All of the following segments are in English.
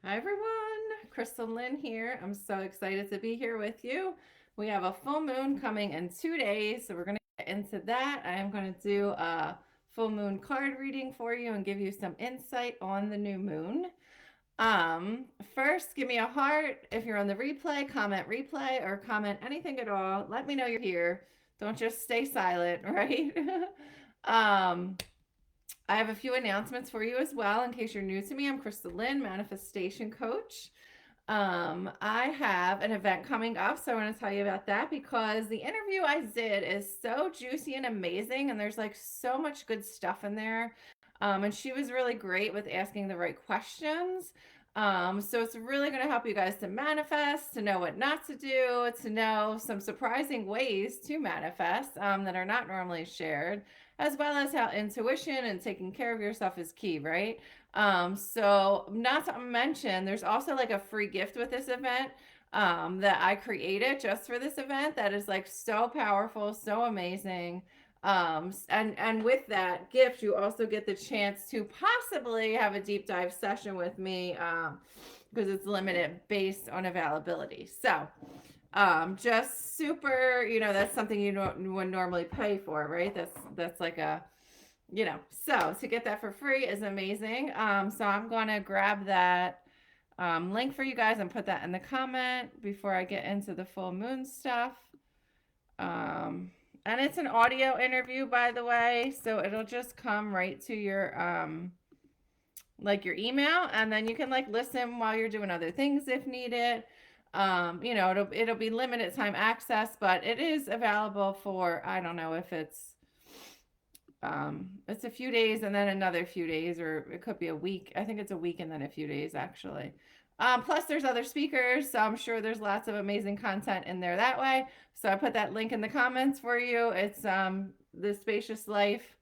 Hi everyone, Crystal Lynn here. I'm so excited to be here with you. We have a full moon coming in 2 days, so we're going to get into that. I am going to do a full moon card reading for you and give you some insight on the new moon. First, give me a heart if you're on the replay, or comment anything at all. Let me know you're here. Don't just stay silent, right? um, I have a few announcements for you as well in case you're new to me. I'm Crystal Lynn, manifestation coach. I have an event coming up, so I want to tell you about that because the interview I did is so juicy and amazing, and there's like so much good stuff in there. And she was really great with asking the right questions. So it's really going to help you guys to manifest, to know what not to do, to know some surprising ways to manifest that are not normally shared, as well as how intuition and taking care of yourself is key, right? So not to mention, there's also like a free gift with this event that I created just for this event that is like so powerful, so amazing. And with that gift, you also get the chance to possibly have a deep dive session with me because it's limited based on availability. So just super, that's something you would normally pay for, right? That's like a so to get that for free is amazing. So I'm gonna grab that link for you guys and put that in the comment before I get into the full moon stuff. And it's an audio interview, by the way, so it'll just come right to your like your email, and then you can like listen while you're doing other things if needed. It'll be limited time access, but it is available for, I don't know if it's a few days and then another few days, or it could be a week. I think it's a week and then a few days actually. Plus there's other speakers, so I'm sure there's lots of amazing content in there that way. So I put that link in the comments for you. It's The Spacious Life.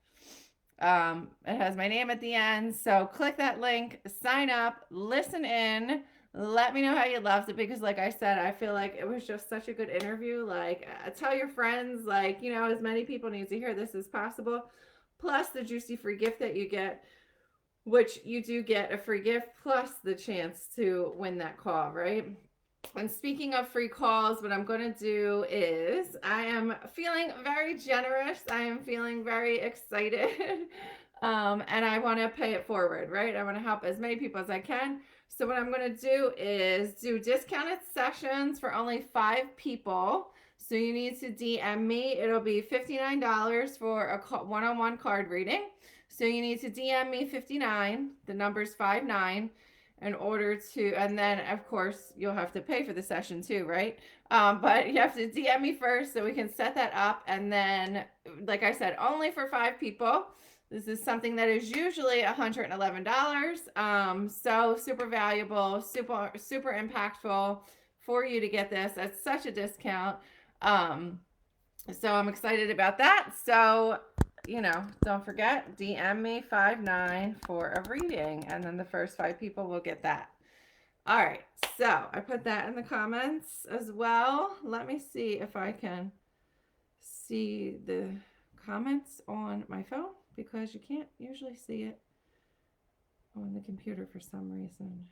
It has my name at the end. So click that link, sign up, listen in. Let me know how you loved it because, like I said, I feel like it was just such a good interview. Like, tell your friends, like, as many people need to hear this as possible. Plus, the juicy free gift that you get, which you do get a free gift, plus the chance to win that call, right? And speaking of free calls, what I'm going to do is I am feeling very generous. I am feeling very excited. And I want to pay it forward, right? I want to help as many people as I can. So what I'm going to do is do discounted sessions for only 5 people. So you need to DM me. It'll be $59 for a one-on-one card reading. So you need to DM me 59. The number's 59 in order to, and then of course you'll have to pay for the session too, right? But you have to DM me first so we can set that up, and then, like I said, only for 5 people. This is something that is usually $111. So super valuable, super impactful for you to get this at such a discount. So I'm excited about that. So don't forget, DM me 59 for a reading, and then the first 5 people will get that. All right, so I put that in the comments as well. Let me see if I can see the comments on my phone because you can't usually see it on the computer for some reason.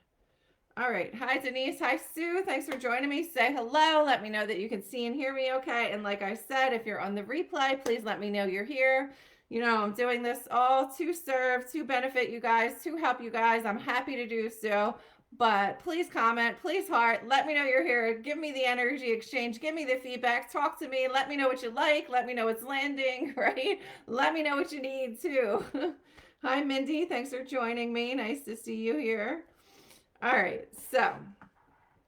All right. Hi, Denise. Hi, Sue. Thanks for joining me. Say hello. Let me know that you can see and hear me okay. And like I said, if you're on the replay, please let me know you're here. I'm doing this all to serve, to benefit you guys, to help you guys. I'm happy to do so. But please comment, please heart. Let me know you're here. Give me the energy exchange. Give me the feedback. Talk to me. Let me know what you like. Let me know what's landing, right? Let me know what you need too. Hi, Mindy. Thanks for joining me. Nice to see you here. All right, so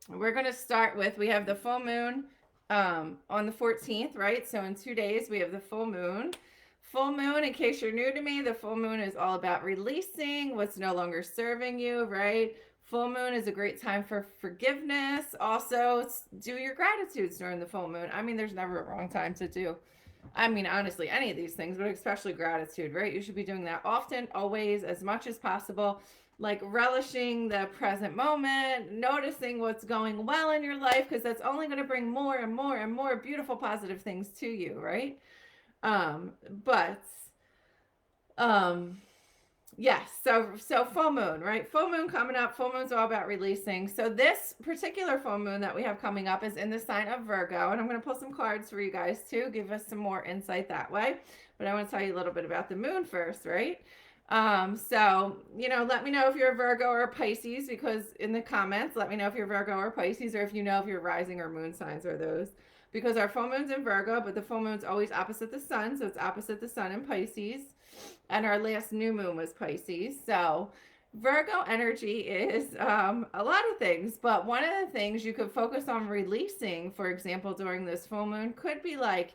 we're going to start with, we have the full moon on the 14th, right? So in 2 days, we have the full moon. Full moon, in case you're new to me, the full moon is all about releasing what's no longer serving you, right? Full moon is a great time for forgiveness. Also, do your gratitudes during the full moon. I mean, there's never a wrong time to do, honestly, any of these things, but especially gratitude, right? You should be doing that often, always, as much as possible. Like relishing the present moment, noticing what's going well in your life, because that's only going to bring more and more and more beautiful, positive things to you, right? But Yes, so full moon, right? Full moon coming up. Full moon's all about releasing. So this particular full moon that we have coming up is in the sign of Virgo, and I'm going to pull some cards for you guys too, give us some more insight that way. But I want to tell you a little bit about the moon first, right? So let me know if you're a Virgo or a Pisces, because in the comments, let me know if you're Virgo or Pisces, or if you know if your rising or moon signs are those. Because our full moon's in Virgo, but the full moon's always opposite the sun, so it's opposite the sun in Pisces. And our last new moon was Pisces. So Virgo energy is a lot of things, but one of the things you could focus on releasing, for example, during this full moon, could be like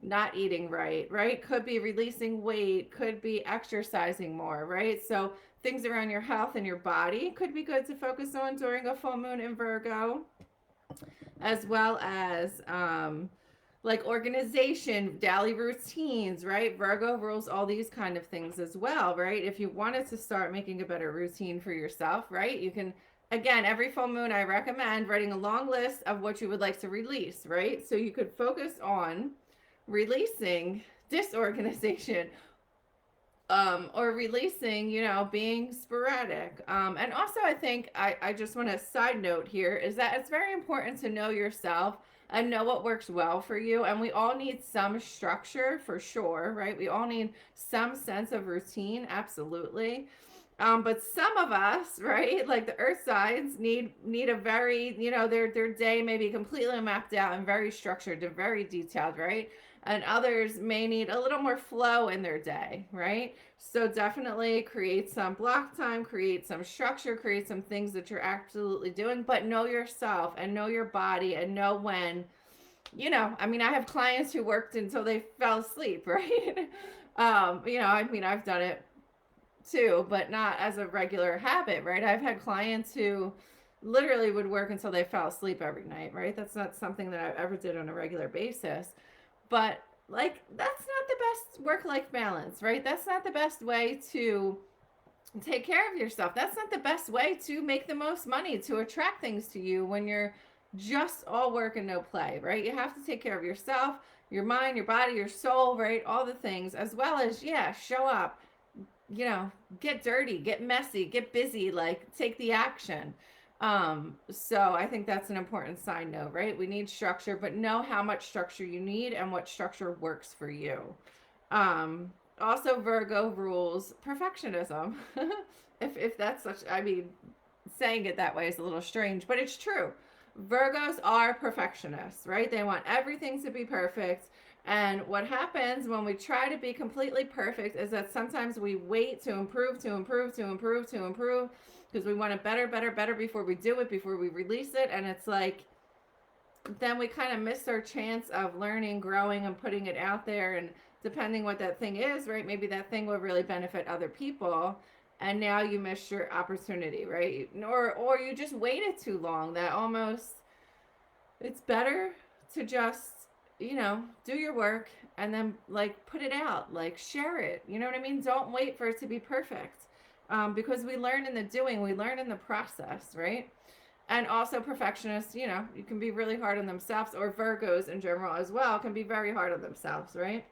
not eating right? Could be releasing weight, could be exercising more, right? So things around your health and your body could be good to focus on during a full moon in Virgo, as well as like organization, daily routines, right? Virgo rules all these kind of things as well, right? If you wanted to start making a better routine for yourself, right? You can, again, every full moon, I recommend writing a long list of what you would like to release, right? So you could focus on releasing disorganization, or releasing, being sporadic. And also, I think I just want to side note here is that it's very important to know yourself and know what works well for you. And we all need some structure for sure, right? We all need some sense of routine, absolutely. But some of us, right, like the earth signs, need a very, their day may be completely mapped out and very structured and very detailed, right? And others may need a little more flow in their day, right? So definitely create some block time, create some structure, create some things that you're absolutely doing, but know yourself and know your body and know when, I have clients who worked until they fell asleep, right? I've done it too, but not as a regular habit, right? I've had clients who literally would work until they fell asleep every night, right? That's not something that I ever did on a regular basis. But like, that's not the best work-life balance, right? That's not the best way to take care of yourself. That's not the best way to make the most money, to attract things to you when you're just all work and no play, right? You have to take care of yourself, your mind, your body, your soul, right? All the things, as well as, show up, get dirty, get messy, get busy, like take the action. So I think that's an important side note, right? We need structure, but know how much structure you need and what structure works for you. Also Virgo rules perfectionism. if that's such, saying it that way is a little strange, but it's true. Virgos are perfectionists, right? They want everything to be perfect. And what happens when we try to be completely perfect is that sometimes we wait to improve, because we want it better before we do it, before we release it. And it's like, then we kind of miss our chance of learning, growing, and putting it out there. And depending what that thing is, right? Maybe that thing will really benefit other people. And now you missed your opportunity, right? Or you just waited too long. That almost, it's better to just, do your work and then like put it out, like share it. You know what I mean? Don't wait for it to be perfect. Because we learn in the doing, we learn in the process, right? And also perfectionists, you can be really hard on themselves, or Virgos in general as well can be very hard on themselves, right?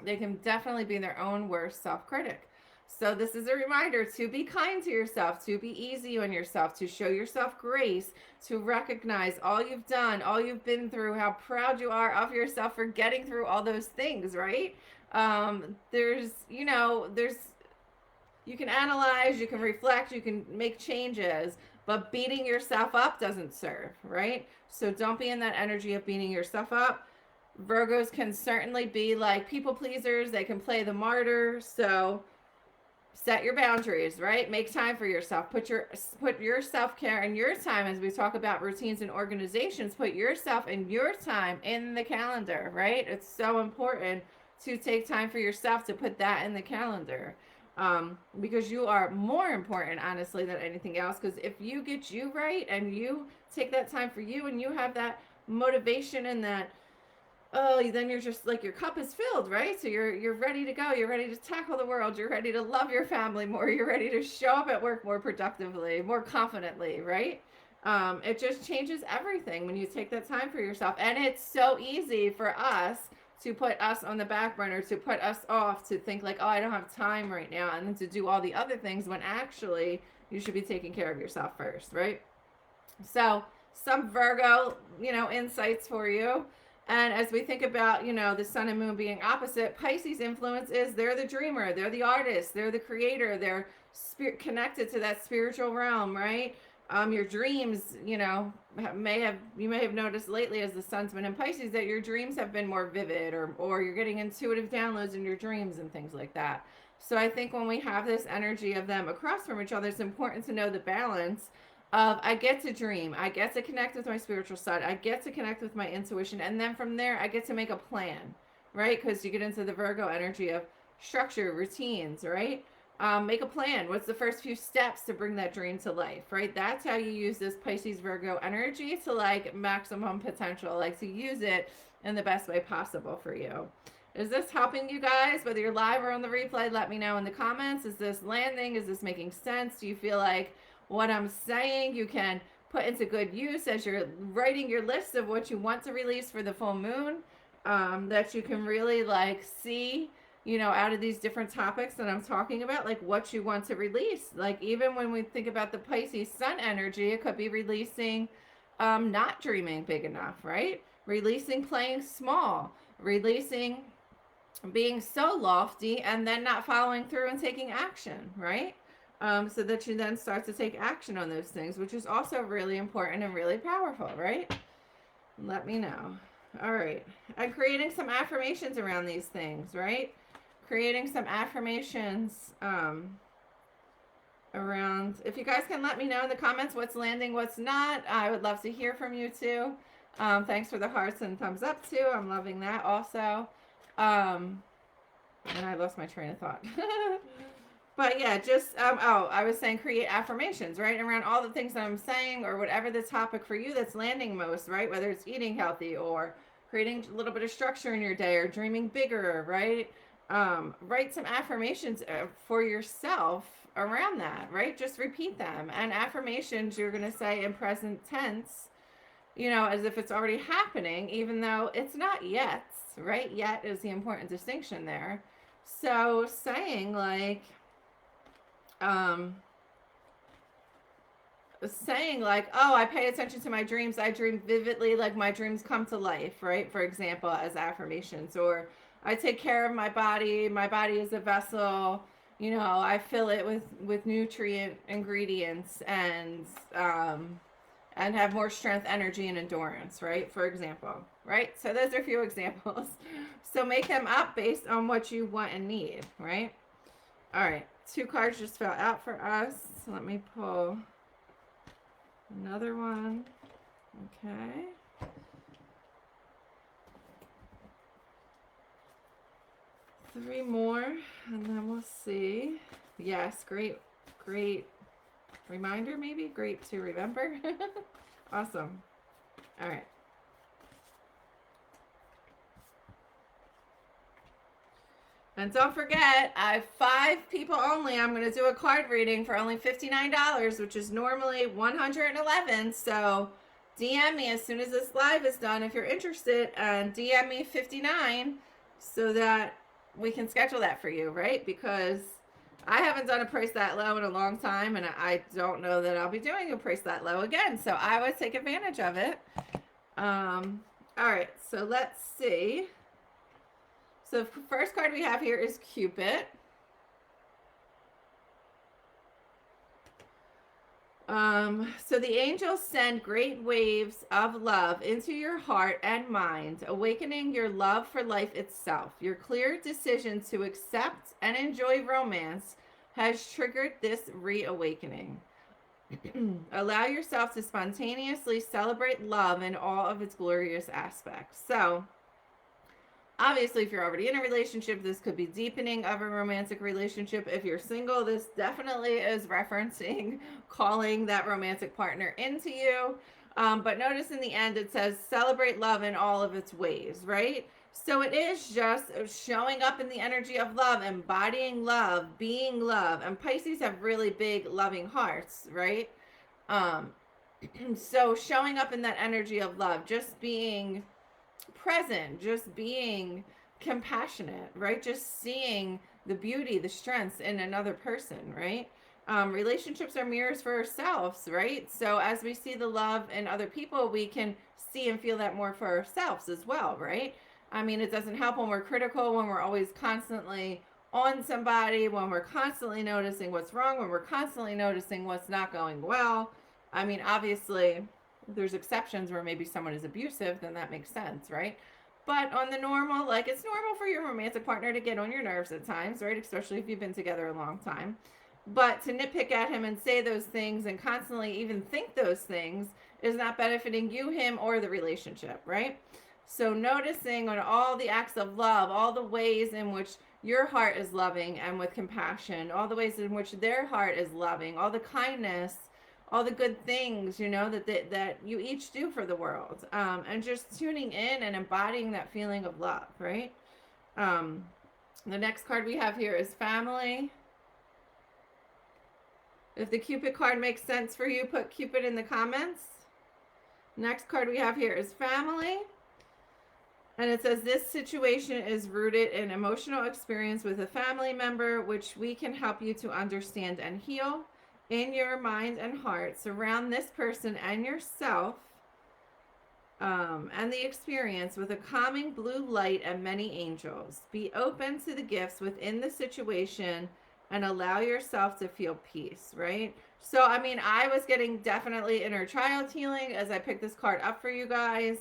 They can definitely be their own worst self-critic. So this is a reminder to be kind to yourself, to be easy on yourself, to show yourself grace, to recognize all you've done, all you've been through, how proud you are of yourself for getting through all those things, right? There's, you can analyze, you can reflect, you can make changes, but beating yourself up doesn't serve, right? So don't be in that energy of beating yourself up. Virgos can certainly be like people pleasers. They can play the martyr. So set your boundaries, right? Make time for yourself. Put your self-care and your time, as we talk about routines and organizations, put yourself and your time in the calendar, right? It's so important to take time for yourself, to put that in the calendar. Because you are more important, honestly, than anything else. Because if you get you right and you take that time for you and you have that motivation and that, then you're just like, your cup is filled, right? So you're ready to go. You're ready to tackle the world. You're ready to love your family more. You're ready to show up at work more productively, more confidently, right? It just changes everything when you take that time for yourself. And it's so easy for us to put us on the back burner, to put us off, to think like, oh, I don't have time right now, and then to do all the other things when actually you should be taking care of yourself first, right? So some Virgo, insights for you. And as we think about, the sun and moon being opposite, Pisces influence is they're the dreamer, they're the artist, they're the creator, they're connected to that spiritual realm, right? Your dreams, you may have noticed lately as the sun's been in Pisces that your dreams have been more vivid, or you're getting intuitive downloads in your dreams and things like that. So I think when we have this energy of them across from each other, it's important to know the balance of I get to dream, I get to connect with my spiritual side, I get to connect with my intuition, and then from there I get to make a plan, right? Because you get into the Virgo energy of structure, routines, right? Make a plan. What's the first few steps to bring that dream to life, right? That's how you use this Pisces Virgo energy to like maximum potential, like to use it in the best way possible for you. Is this helping you guys? Whether you're live or on the replay, let me know in the comments. Is this landing? Is this making sense? Do you feel like what I'm saying you can put into good use as you're writing your list of what you want to release for the full moon? That you can really like see, out of these different topics that I'm talking about, like what you want to release. Like even when we think about the Pisces sun energy, it could be releasing not dreaming big enough, right? Releasing playing small, releasing being so lofty and then not following through and taking action, right? So that you then start to take action on those things, which is also really important and really powerful, right? Let me know. All right. And creating some affirmations around these things, right? Creating some affirmations around, if you guys can let me know in the comments what's landing, what's not. I would love to hear from you too. Thanks for the hearts and thumbs up too. I'm loving that also. And I lost my train of thought. But yeah, just, I was saying create affirmations, right? Around all the things that I'm saying or whatever the topic for you that's landing most, right? Whether it's eating healthy or creating a little bit of structure in your day or dreaming bigger, right? Write some affirmations for yourself around that, right? Just repeat them. And affirmations you're going to say in present tense, as if it's already happening, even though it's not yet, right? Yet is the important distinction there. So saying like, oh, I pay attention to my dreams, I dream vividly, like my dreams come to life, right? For example, as affirmations. Or I take care of my body is a vessel, I fill it with nutrient ingredients and have more strength, energy, and endurance, right? For example, right? So those are a few examples. So make them up based on what you want and need, right? All right. 2 cards just fell out for us. So let me pull another one. Okay. Three more, and then we'll see. Yes, great reminder, maybe. Great to remember. Awesome. All right. And don't forget, I have 5 people only. I'm going to do a card reading for only $59, which is normally $111. So DM me as soon as this live is done if you're interested, and DM me 59 so that we can schedule that for you, right? Because I haven't done a price that low in a long time, and I don't know that I'll be doing a price that low again. So I would take advantage of it. All right, so let's see. So the first card we have here is Cupid. So the angels send great waves of love into your heart and mind, awakening your love for life itself. Your clear decision to accept and enjoy romance has triggered this reawakening. Allow yourself to spontaneously celebrate love in all of its glorious aspects. So obviously, if you're already in a relationship, this could be deepening of a romantic relationship. If you're single, this definitely is referencing calling that romantic partner into you. But notice in the end, it says celebrate love in all of its ways, right? So it is just showing up in the energy of love, embodying love, being love. And Pisces have really big loving hearts, right? So showing up in that energy of love, just being present, just being compassionate, right? Just seeing the beauty, the strengths in another person, right? Relationships are mirrors for ourselves, right? So as we see the love in other people, we can see and feel that more for ourselves as well, right? I mean, it doesn't help when we're critical, when we're always constantly on somebody, when we're constantly noticing what's wrong, when we're constantly noticing what's not going well. I mean, obviously, there's exceptions where maybe someone is abusive, then that makes sense, right? But on the normal, like it's normal for your romantic partner to get on your nerves at times, right? Especially if you've been together a long time. But to nitpick at him and say those things and constantly even think those things is not benefiting you, him, or the relationship, right? So noticing on all the acts of love, all the ways in which your heart is loving and with compassion, all the ways in which their heart is loving, all the kindness, all the good things, you know, that you each do for the world, and just tuning in and embodying that feeling of love, right? um, the next card we have here is family. If the Cupid card makes sense for you, put Cupid in the comments. Next card we have here is family. And it says this situation is rooted in emotional experience with a family member, which we can help you to understand and heal in your mind and heart. Surround this person and yourself and the experience with a calming blue light and many angels. Be open to the gifts within the situation and allow yourself to feel peace, right? So, I mean, I was getting definitely inner child healing as I picked this card up for you guys.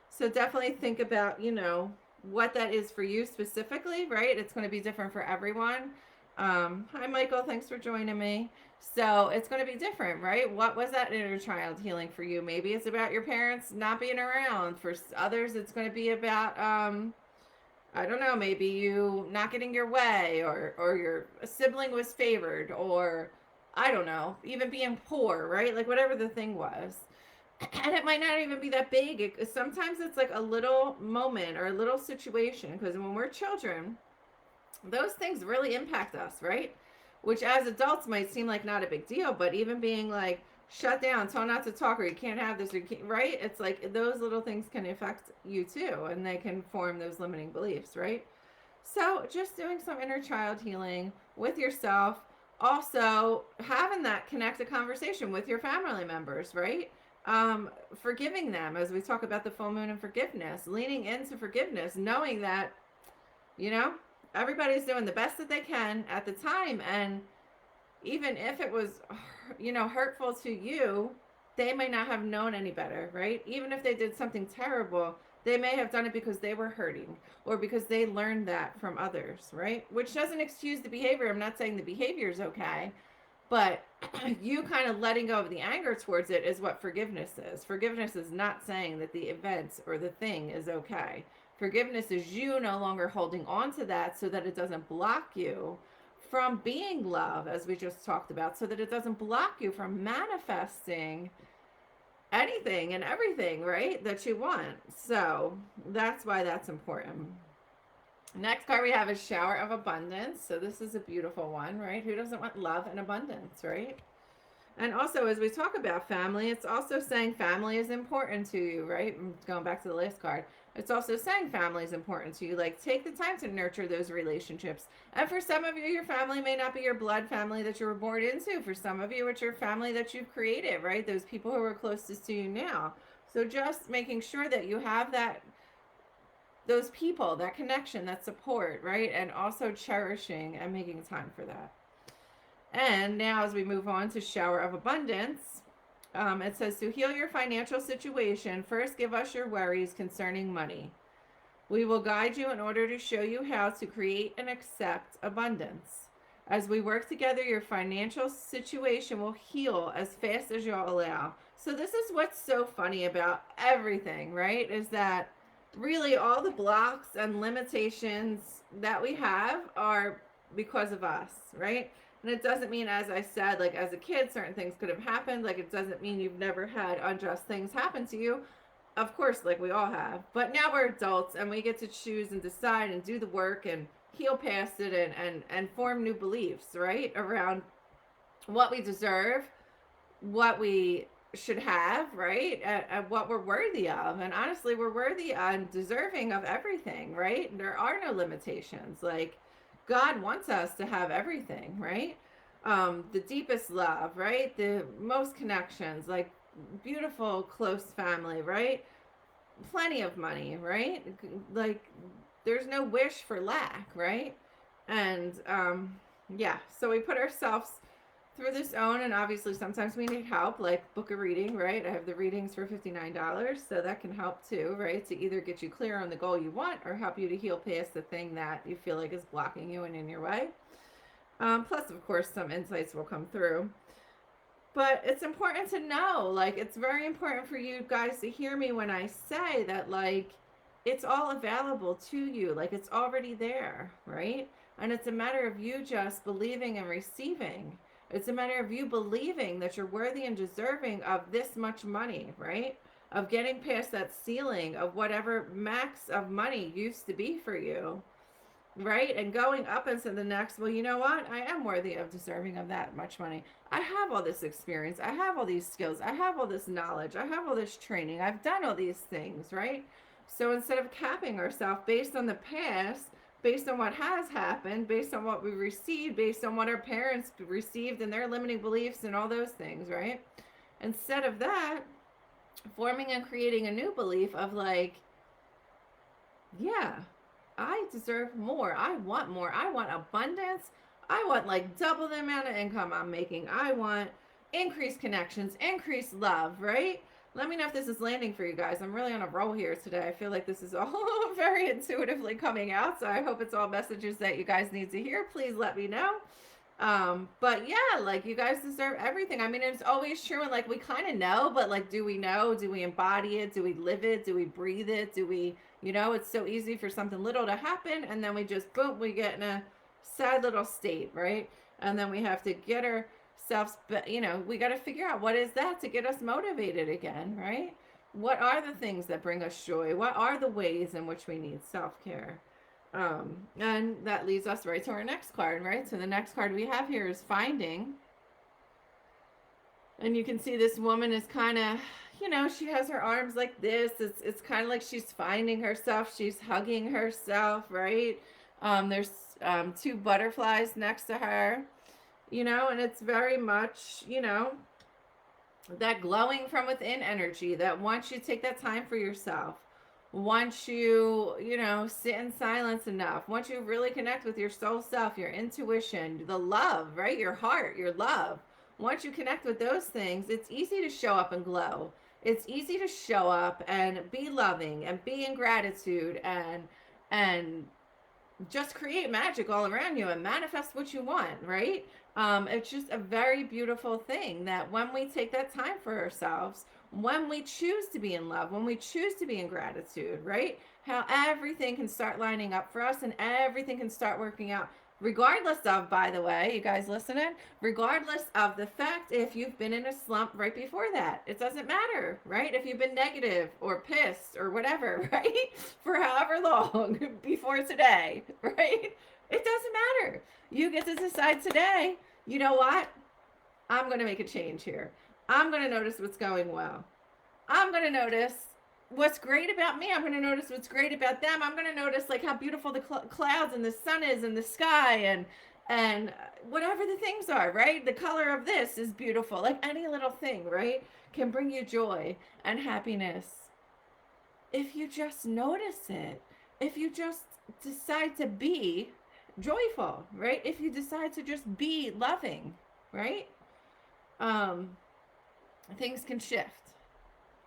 So definitely think about, you know, what that is for you specifically, right? It's going to be different for everyone. Hi, Michael. Thanks for joining me. So it's going to be different, right? What was that inner child healing for you? Maybe it's about your parents not being around. For others, it's going to be about, I don't know, maybe you not getting your way, or your sibling was favored, or I don't know, even being poor, right? Like whatever the thing was. And it might not even be that big. Sometimes it's like a little moment or a little situation, because when we're children, those things really impact us, right? Which as adults might seem like not a big deal, but even being like shut down, told not to talk, or you can't have this, or you can't, right? It's like those little things can affect you too, and they can form those limiting beliefs, right? So just doing some inner child healing with yourself, also having that connected conversation with your family members, right? Forgiving them, as we talk about the full moon and forgiveness, leaning into forgiveness, knowing that, you know, everybody's doing the best that they can at the time. And even if it was, you know, hurtful to you, they may not have known any better, right? Even if they did something terrible, they may have done it because they were hurting or because they learned that from others, right? Which doesn't excuse the behavior. I'm not saying the behavior is okay, but you kind of letting go of the anger towards it is what forgiveness is. Forgiveness is not saying that the event or the thing is okay. Forgiveness is you no longer holding on to that so that it doesn't block you from being love, as we just talked about, so that it doesn't block you from manifesting anything and everything, right, that you want. So that's why that's important. Next card we have is Shower of Abundance. So this is a beautiful one, right? Who doesn't want love and abundance, right? And also, as we talk about family, it's also saying family is important to you, right? Going back to the last card, it's also saying family is important to you. Like, take the time to nurture those relationships. And for some of you, your family may not be your blood family that you were born into. For some of you, it's your family that you've created, right? Those people who are closest to you now. So just making sure that you have that, those people, that connection, that support, right? And also cherishing and making time for that. And now as we move on to Shower of Abundance, it says, to heal your financial situation, first give us your worries concerning money. We will guide you in order to show you how to create and accept abundance. As we work together, your financial situation will heal as fast as you'll allow. So this is what's so funny about everything, right? Is that really all the blocks and limitations that we have are because of us, right? And it doesn't mean, as I said, like as a kid, certain things could have happened. Like it doesn't mean you've never had unjust things happen to you. Of course, like we all have. But now we're adults and we get to choose and decide and do the work and heal past it and form new beliefs, right? Around what we deserve, what we should have, right? At what we're worthy of. And honestly, we're worthy and deserving of everything, right? There are no limitations. Like, God wants us to have everything, right? The deepest love, right? The most connections, like beautiful, close family, right? Plenty of money, right? Like, there's no wish for lack, right? And yeah, so we put ourselves through this own, and obviously sometimes we need help, like book a reading, right? I have the readings for $59, so that can help too, right? To either get you clear on the goal you want or help you to heal past the thing that you feel like is blocking you and in your way. Plus, of course, some insights will come through. But it's important to know, like, it's very important for you guys to hear me when I say that, like, it's all available to you. Like, it's already there, right? And it's a matter of you just believing and receiving. It's a matter of you believing that you're worthy and deserving of this much money, right? Of getting past that ceiling of whatever max of money used to be for you, right? And going up into the next, well, you know what? I am worthy of deserving of that much money. I have all this experience. I have all these skills. I have all this knowledge. I have all this training. I've done all these things, right? So instead of capping ourselves based on the past, based on what has happened, based on what we received, based on what our parents received and their limiting beliefs and all those things, right? Instead of that, forming and creating a new belief of like, yeah, I deserve more. I want more. I want abundance. I want like double the amount of income I'm making. I want increased connections, increased love, right? Let me know if this is landing for you guys. I'm really on a roll here today. I feel like this is all very intuitively coming out. So I hope it's all messages that you guys need to hear. Please let me know. But yeah, like, you guys deserve everything. I mean, it's always true, and like, we kind of know, but like, do we know? Do we embody it? Do we live it? Do we breathe it? Do we, it's so easy for something little to happen, and then we just, boom, we get in a sad little state, right? And then we have to get ourselves, we got to figure out what is that to get us motivated again, right? What are the things that bring us joy? What are the ways in which we need self-care? And that leads us right to our next card, right? So the next card we have here is finding. And you can see this woman is kind of, she has her arms like this. It's kind of like she's finding herself. She's hugging herself, right? There's two butterflies next to her, and it's very much, that glowing from within energy that once you take that time for yourself, once you, sit in silence enough, once you really connect with your soul self, your intuition, the love, right? Your heart, your love. Once you connect with those things, it's easy to show up and glow. It's easy to show up and be loving and be in gratitude and just create magic all around you and manifest what you want, right? It's just a very beautiful thing that when we take that time for ourselves, when we choose to be in love, when we choose to be in gratitude, right? How everything can start lining up for us and everything can start working out, regardless of, by the way, you guys listening, regardless of the fact if you've been in a slump right before that. It doesn't matter, right? If you've been negative or pissed or whatever, right? For however long before today, right? It doesn't matter. You get to decide today, you know what? I'm going to make a change here. I'm going to notice what's going well. I'm going to notice what's great about me. I'm going to notice what's great about them. I'm going to notice like how beautiful the clouds and the sun is and the sky and whatever the things are, right? The color of this is beautiful. Like any little thing, right? Can bring you joy and happiness if you just notice it. If you just decide to be joyful, right? If you decide to just be loving, right? Things can shift.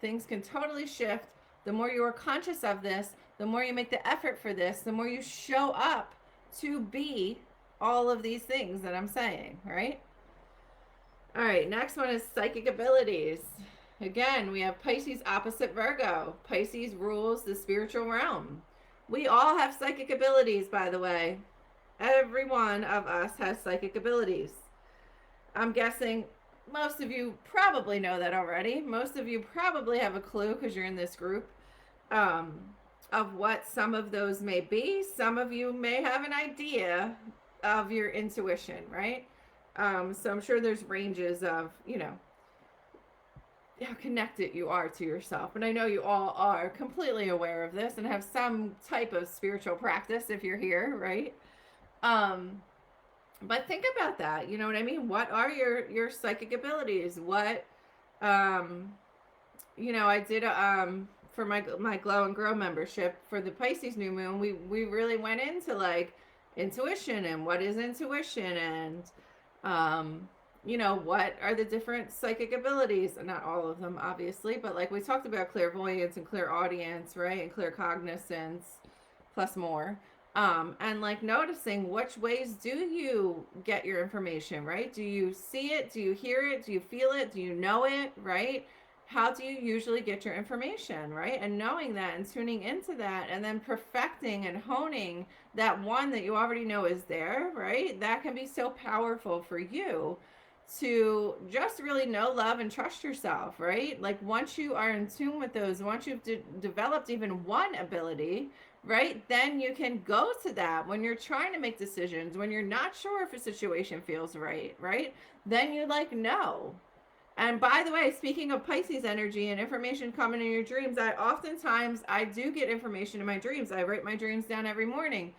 Things can totally shift. The more you are conscious of this, the more you make the effort for this, the more you show up to be all of these things that I'm saying, right? All right, next one is psychic abilities. Again, we have Pisces opposite Virgo. Pisces rules the spiritual realm. We all have psychic abilities, by the way. Every one of us has psychic abilities. I'm guessing most of you probably know that already. Most of you probably have a clue because you're in this group of what some of those may be. Some of you may have an idea of your intuition, right? So I'm sure there's ranges of, how connected you are to yourself. And I know you all are completely aware of this and have some type of spiritual practice if you're here, right? Um, but think about that. You know what I mean? What are your psychic abilities? What I did for my Glow and Grow membership for the Pisces new moon, we really went into like intuition and what is intuition and what are the different psychic abilities? Not all of them, obviously, but like we talked about clairvoyance and clairaudience, right? And claircognizance, plus more. And like noticing which ways do you get your information, right? Do you see it? Do you hear it? Do you feel it? Do you know it, right? How do you usually get your information, right? And knowing that and tuning into that and then perfecting and honing that one that you already know is there, right? That can be so powerful for you to just really know, love, and trust yourself, right? Like once you are in tune with those, once you've developed even one ability, right, then you can go to that when you're trying to make decisions, when you're not sure if a situation feels right, right? Then you like know. And by the way, speaking of Pisces energy and information coming in your dreams, I do get information in my dreams. I write my dreams down every morning.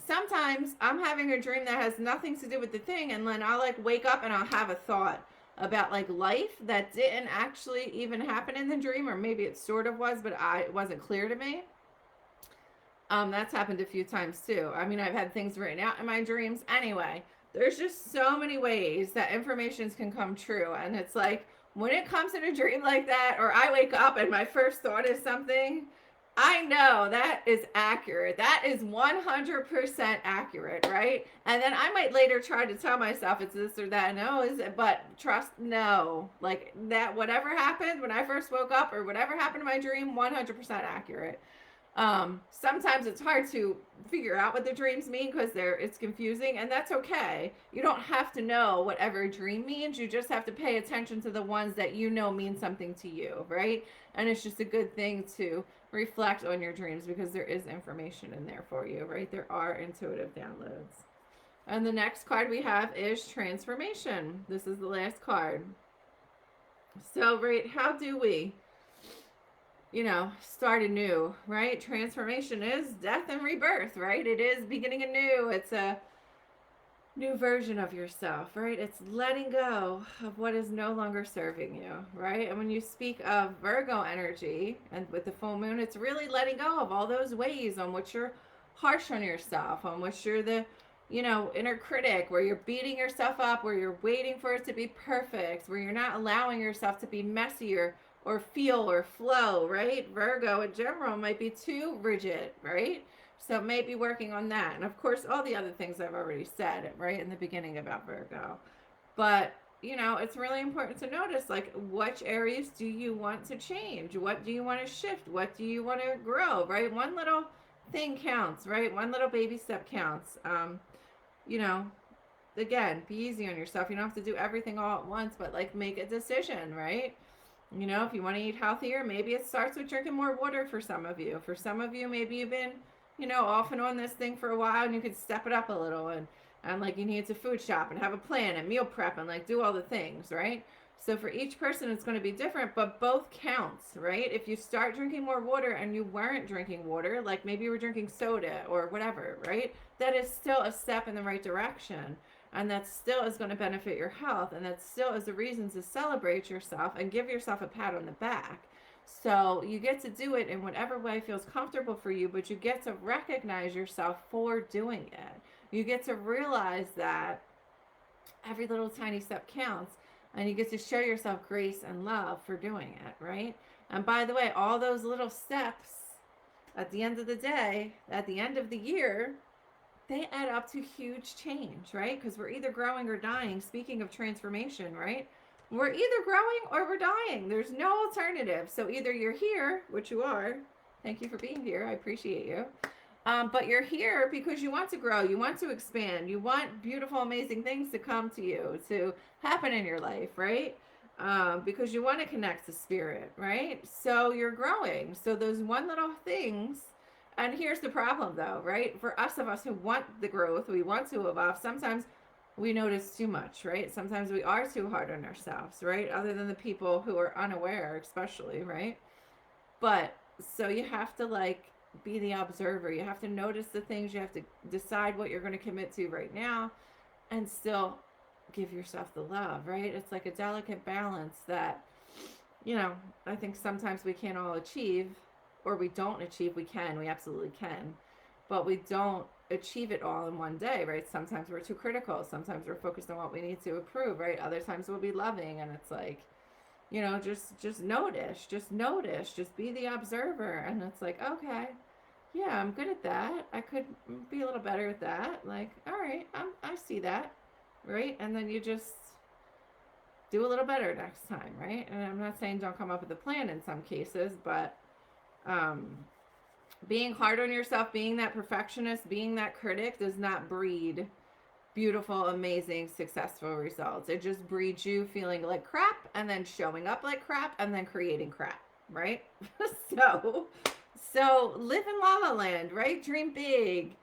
Sometimes I'm having a dream that has nothing to do with the thing, and then I'll like wake up and I'll have a thought about like life that didn't actually even happen in the dream, or maybe it sort of was, but it wasn't clear to me. That's happened a few times too. I mean, I've had things written out in my dreams. Anyway, there's just so many ways that informations can come true. And it's like, when it comes in a dream like that, or I wake up and my first thought is something, I know that is accurate. That is 100% accurate, right? And then I might later try to tell myself it's this or that. No, is it? But trust, no. Like that, whatever happened when I first woke up or whatever happened in my dream, 100% accurate. Sometimes it's hard to figure out what the dreams mean because it's confusing, and that's okay. You don't have to know what every dream means. You just have to pay attention to the ones that you know mean something to you, right? And it's just a good thing to reflect on your dreams because there is information in there for you, right? There are intuitive downloads. And the next card we have is transformation. This is the last card. So, right, how do we start anew, right? Transformation is death and rebirth, right? It is beginning anew. It's a new version of yourself, right? It's letting go of what is no longer serving you, right? And when you speak of Virgo energy and with the full moon, it's really letting go of all those ways on which you're harsh on yourself, on which you're the inner critic, where you're beating yourself up, where you're waiting for it to be perfect, where you're not allowing yourself to be messier or feel or flow, right? Virgo in general might be too rigid, right? So maybe working on that. And of course, all the other things I've already said, right, in the beginning about Virgo. But, it's really important to notice, like, which areas do you want to change? What do you want to shift? What do you want to grow, right? One little thing counts, right? One little baby step counts. Again, be easy on yourself. You don't have to do everything all at once, but, like, make a decision, right? If you want to eat healthier, maybe it starts with drinking more water for some of you. For some of you, maybe you've been, off and on this thing for a while and you could step it up a little and like you need to food shop and have a plan and meal prep and like do all the things, right? So for each person, it's going to be different, but both counts, right? If you start drinking more water and you weren't drinking water, like maybe you were drinking soda or whatever, right? That is still a step in the right direction. And that still is going to benefit your health. And that still is a reason to celebrate yourself and give yourself a pat on the back. So you get to do it in whatever way feels comfortable for you, but you get to recognize yourself for doing it. You get to realize that every little tiny step counts, and you get to show yourself grace and love for doing it, right? And by the way, all those little steps at the end of the day, at the end of the year, they add up to huge change, right? Because we're either growing or dying. Speaking of transformation, right? We're either growing or we're dying. There's no alternative. So either you're here, which you are. Thank you for being here. I appreciate you. But you're here because you want to grow. You want to expand. You want beautiful, amazing things to come to you, to happen in your life, right? Because you want to connect to spirit, right? So you're growing. So those one little things. And here's the problem though, right? For us who want the growth, we want to evolve, sometimes we notice too much, right? Sometimes we are too hard on ourselves, right? Other than the people who are unaware, especially, right? But so you have to like be the observer. You have to notice the things. You have to decide what you're going to commit to right now and still give yourself the love, right? It's like a delicate balance that, you know, I think sometimes we can't all achieve, or we don't achieve. We can, we absolutely can, but we don't achieve it all in one day, right? Sometimes we're too critical. Sometimes we're focused on what we need to improve, right? Other times we'll be loving, and it's like, you know, just notice, just be the observer, and it's like, okay, yeah, I'm good at that. I could be a little better at that. Like, all right, I see that, right? And then you just do a little better next time, right? And I'm not saying don't come up with a plan in some cases, but um, being hard on yourself, being that perfectionist, being that critic does not breed beautiful, amazing, successful results. It just breeds you feeling like crap and then showing up like crap and then creating crap, right? so so live in La La Land, right? Dream big.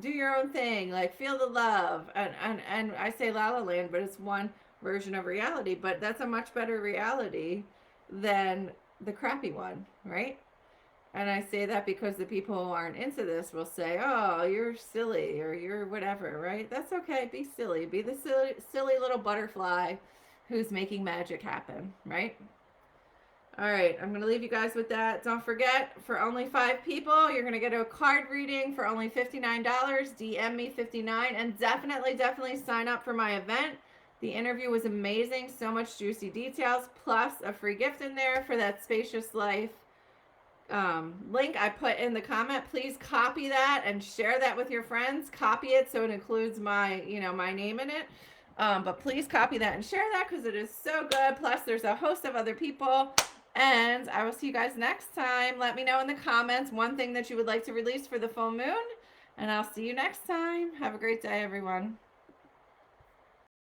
Do your own thing, like feel the love. And I say La La Land, but it's one version of reality, but that's a much better reality than the crappy one, right? And I say that because the people who aren't into this will say, "Oh, you're silly," or "You're whatever," right? That's okay. Be silly. Be the silly little butterfly who's making magic happen, right? All right, I'm going to leave you guys with that. Don't forget, for only 5 people, you're going to get a card reading for only $59. DM me 59, and definitely sign up for my event. The interview was amazing. So much juicy details, plus a free gift in there for that spacious life link I put in the comment. Please copy that and share that with your friends. Copy it so it includes my, my name in it. But please copy that and share that because it is so good. Plus, there's a host of other people. And I will see you guys next time. Let me know in the comments one thing that you would like to release for the full moon. And I'll see you next time. Have a great day, everyone.